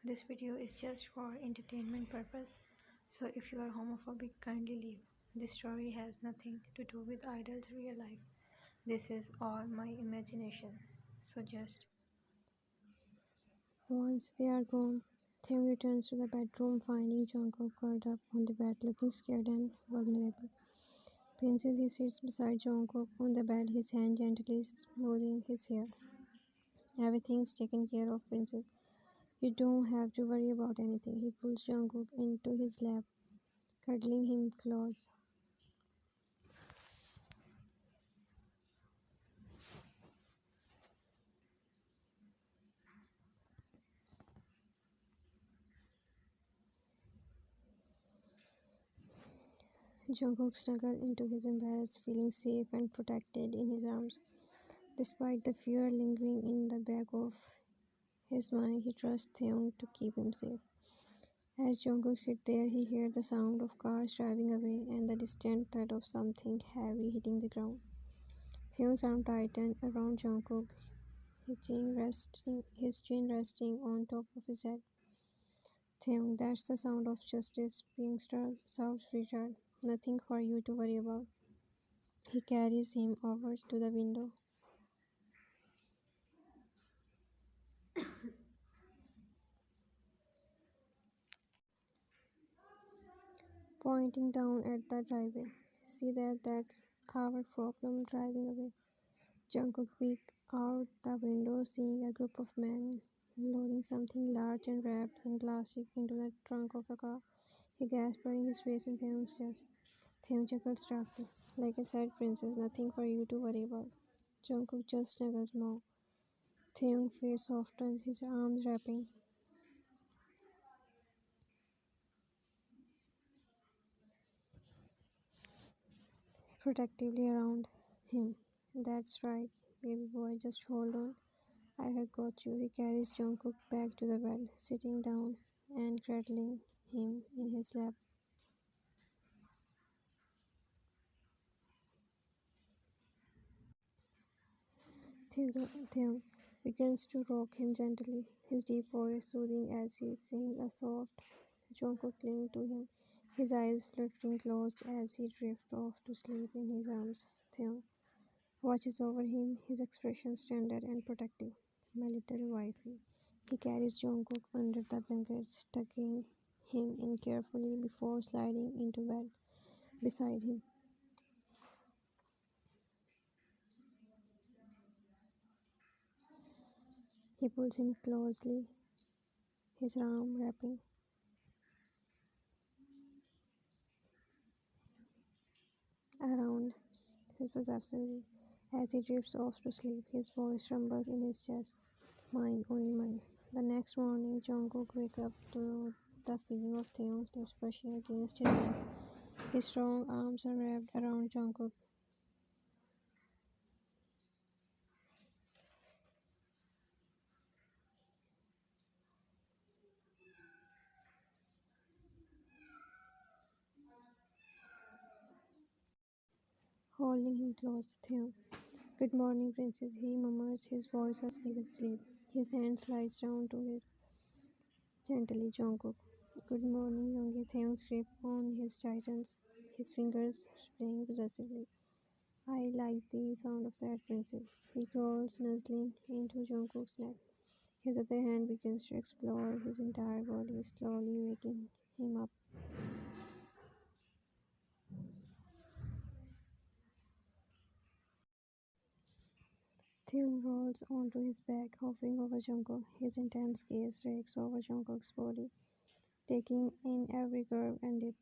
This video is just for entertainment purpose, so if you are homophobic, kindly leave. This story has nothing to do with Idol's real life. This is all my imagination. So just Once they are gone, Taeyoung returns to the bedroom, finding Jungkook curled up on the bed, looking scared and vulnerable. Princess he sits beside Jungkook on the bed, his hand gently smoothing his hair. Everything's taken care of, Princess. You don't have to worry about anything. He pulls Jungkook into his lap, cuddling him close. Jungkook snuggled into his embrace, feeling safe and protected in his arms. Despite the fear lingering in the back of his mind, he trusts Taeyoung to keep him safe. As Jungkook sits there, he hears the sound of cars driving away and the distant thud of something heavy hitting the ground. Taeyoung's arm tightened around Jungkook, his chin resting on top of his head. Taeyoung, that's the sound of justice being served, Richard. Nothing for you to worry about. He carries him over to the window, pointing down at the driveway. See that's our problem driving away. Jungkook peeked out the window, seeing a group of men loading something large and wrapped in plastic into the trunk of a car. He gasped, burying his face in Taeyoung's chest. Taeyoung chuckles darkly. Like I said, Princess, nothing for you to worry about. Jungkook just snuggles more. Taeyoung's face softens, his arms wrapping protectively around him. That's right, baby boy, just hold on. I have got you. He carries Jungkook back to the bed, sitting down and cradling him in his lap. Taehyung begins to rock him gently, his deep voice soothing as he sings a soft Jungkook cling to him, his eyes fluttering closed as he drifts off to sleep in his arms. Taehyung watches over him, his expression tender and protective. My little wifey. He carries Jungkook under the blankets, tucking him in carefully before sliding into bed beside him. He pulls him closely, his arm wrapping around his possessively. As he drifts off to sleep, his voice rumbles in his chest. Mine, only mine. The next morning, Jungkook wakes up to the feeling of Taehyung's lips brushing against his neck. His strong arms are wrapped around Jungkook. Holding him close. Taehyung. Good morning, princess. He murmurs, his voice husky with sleep. His hand slides down to his gently Jungkook. Good morning, Yoongi. Taehyung's grip on his tightens, his fingers playing possessively. I like the sound of that, princess. He crawls, nuzzling into Jungkook's neck. His other hand begins to explore his entire body, slowly waking him up. Taehyung rolls onto his back, hovering over Jungkook. His intense gaze rakes over Jungkook's body, taking in every curve and dip.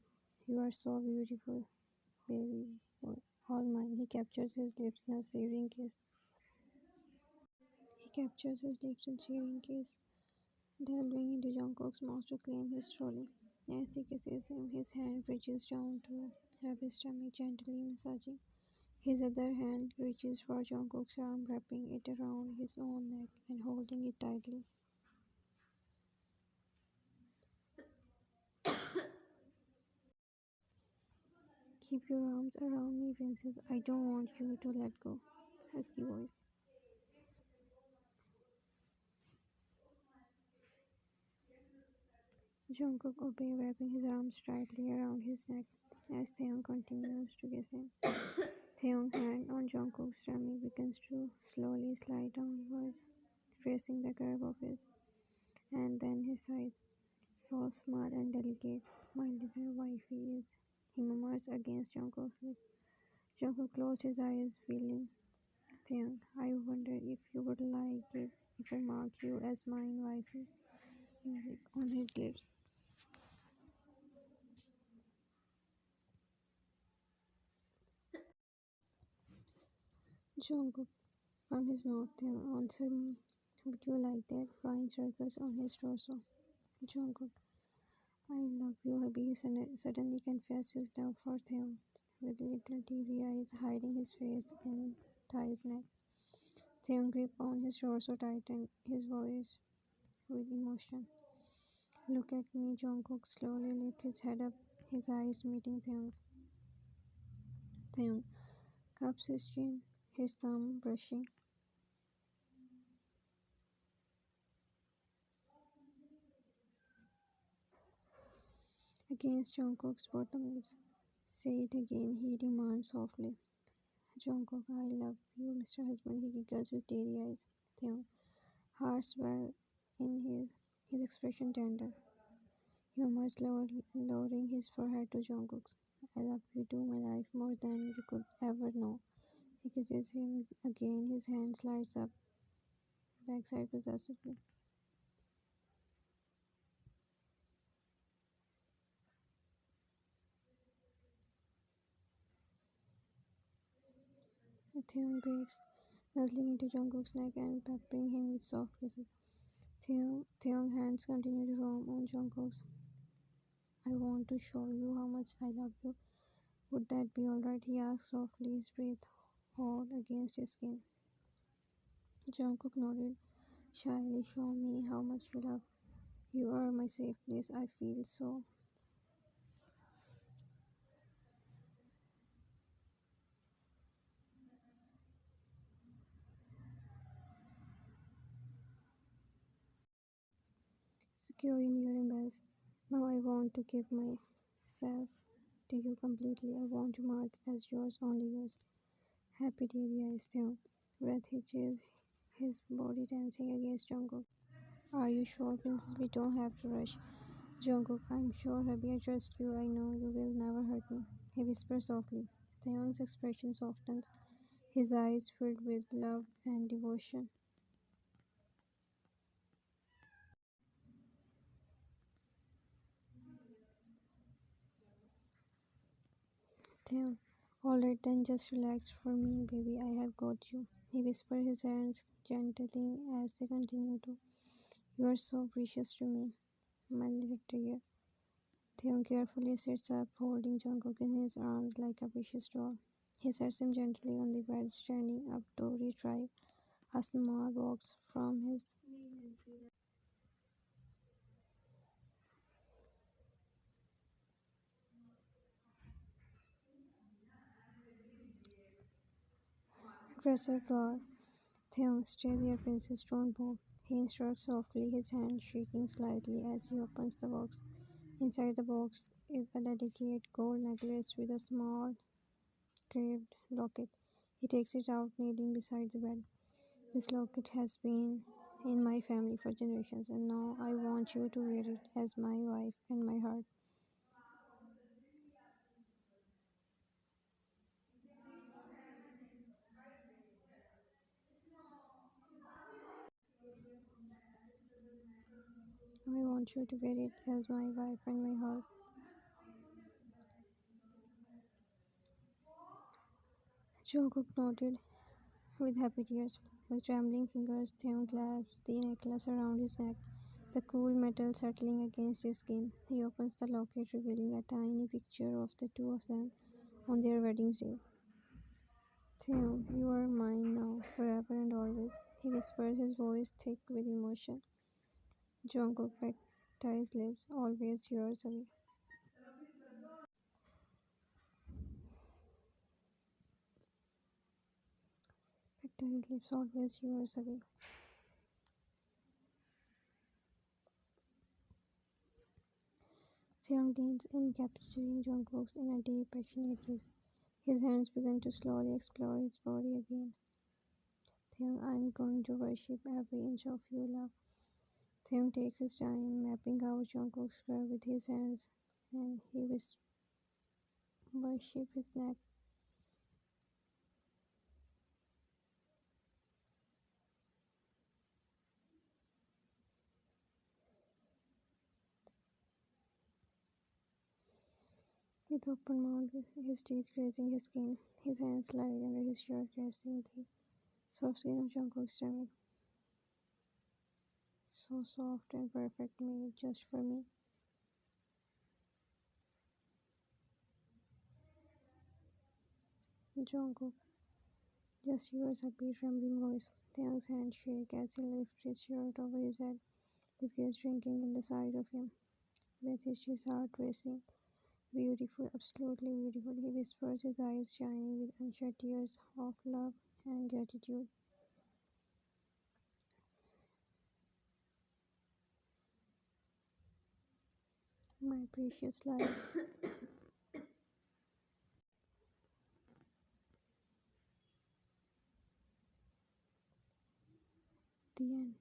You are so beautiful, baby boy. All mine. He captures his lips in a searing kiss. He captures his lips in searing kiss, delving into Jungkook's mouth to claim his trolley. As he kisses him, his hand reaches down to rub his stomach, gently massaging. His other hand reaches for Jungkook's arm, wrapping it around his own neck and holding it tightly. Keep your arms around me, princess. I don't want you to let go. Husky voice. Jungkook obeys, wrapping his arms tightly around his neck as Taeyong continues to kiss him. Taeyong's hand on Jungkook's tummy begins to slowly slide downwards, tracing the curve of his and then his thighs. So small and delicate, my little wifey is. He murmurs against Jungkook's lip. Jungkook closed his eyes, feeling Taeyong. I wonder if you would like it if I mark you as mine wifey on his lips. Jungkook from his mouth, Taeyong, answer me. Would you like that? Drawing circles on his torso. Jungkook, I love you, hubby. He suddenly confessed his love for Taeyong, with little teary eyes hiding his face in Ty's neck. Taeyong gripped on his torso tightened his voice with emotion. Look at me, Jungkook slowly lifted his head up, his eyes meeting Taeyong's. Taeyong cups his chin, his thumb brushing against Jungkook's bottom lips. Say it again, he demands softly. Jungkook, I love you, Mr. Husband, he giggles with teary eyes. Taeyong, heart swell in his expression tender. He murmurs, lowering his forehead to Jungkook's. I love you too, my life, more than you could ever know. He kisses him again, his hand slides up, backside possessively. Taeyong breaks, nuzzling into Jungkook's neck and peppering him with soft kisses. Taeyong's hands continue to roam on Jungkook's. I want to show you how much I love you. Would that be alright? He asks softly, his breath hot against his skin. Jungkook nodded shyly. Show me how much you love. You are my safe place. I feel so. Secure in your embrace. Now I want to give myself to you completely. I want to mark as yours, only yours. Happy teary eyes, Taeyong. Breath hitches his body tensing against Jungkook. Are you sure, princess? We don't have to rush. Jungkook, I'm sure, hubby. I trust you. I know you will never hurt me. He whispers softly. Taeyong's expression softens, his eyes filled with love and devotion. Taeyong, alright then, just relax for me, baby. I have got you. He whispers, his hands gentling as they continue to. You are so precious to me, my little dear. Taeyong carefully sits up, holding Jungkook in his arms like a precious doll. He sets him gently on the bed, standing up to retrieve a small box from his dresser drawer. Taeyong, stay there, princess, don't move. He instructs softly, his hand shaking slightly as he opens the box. Inside the box is a delicate gold necklace with a small carved locket. He takes it out, kneeling beside the bed. This locket has been in my family for generations, and now I want you to wear it as my wife and my heart. I want you to wear it as my wife and my heart. Jungkook nodded with happy tears. With trembling fingers, Taeyong clasped the necklace around his neck, the cool metal settling against his skin. He opens the locket, revealing a tiny picture of the two of them on their wedding day. Taeyong, you are mine now, forever and always. He whispers, his voice thick with emotion. Jungkook pecked Tae's lips, always yours away. Pecked Tae's lips, always yours away. Taeyong leans in, capturing Jungkook's in a deep, passionate kiss. His hands begin to slowly explore his body again. Taeyong, I'm going to worship every inch of you, love. Taeyong takes his time, mapping out Jungkook's curve with his hands, and he worships his neck. With open mouth, his teeth grazing his skin, his hands slide under his shirt, caressing the soft skin of Jungkook's stomach. So soft and perfect, made just for me. Jungkook, just yours, a beat trembling voice. Taeyong's hand shake as he lifts his shirt over his head, his gaze drinking in the sight of him, with his heart racing. Beautiful, absolutely beautiful, he whispers, his eyes shining with unshed tears of love and gratitude. My precious life. The end.